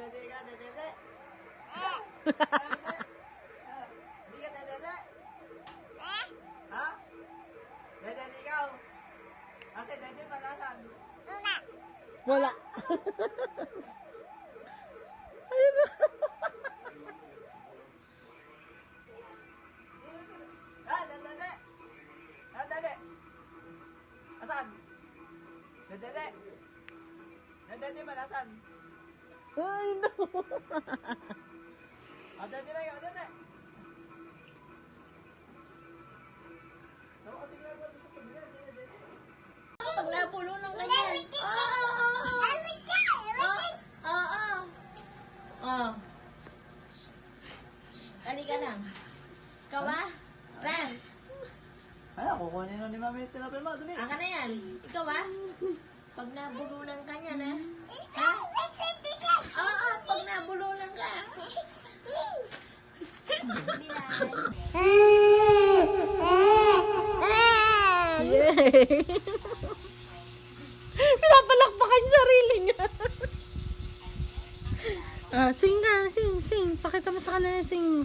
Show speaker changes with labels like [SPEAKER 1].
[SPEAKER 1] Dede ka, dede. Hindi ka dede. Ha? Dede ikaw. Kasi dede malasan.
[SPEAKER 2] Wala. Ayun na.
[SPEAKER 1] Dede. Dede. Asan? Dede. Dede malasan.
[SPEAKER 2] Ay, no.
[SPEAKER 1] Dede na yun, dede. Ako kasi ginagawa doon sa tabila, dede.
[SPEAKER 3] Pag napulo ng ganyan. Halika lang. Ikaw ba? Franz,
[SPEAKER 1] Ano, kukunin nun ni Mami yung tilapia mo, dali.
[SPEAKER 3] aka na yan. Ikaw ba? Pag nabulunan ka niyan, ha? Ha? Pag nabulunan ka.
[SPEAKER 2] Yay! Pinapalakpakan yung sarili niya. Sing ka, sing. Pakita mo sa kanila, sing.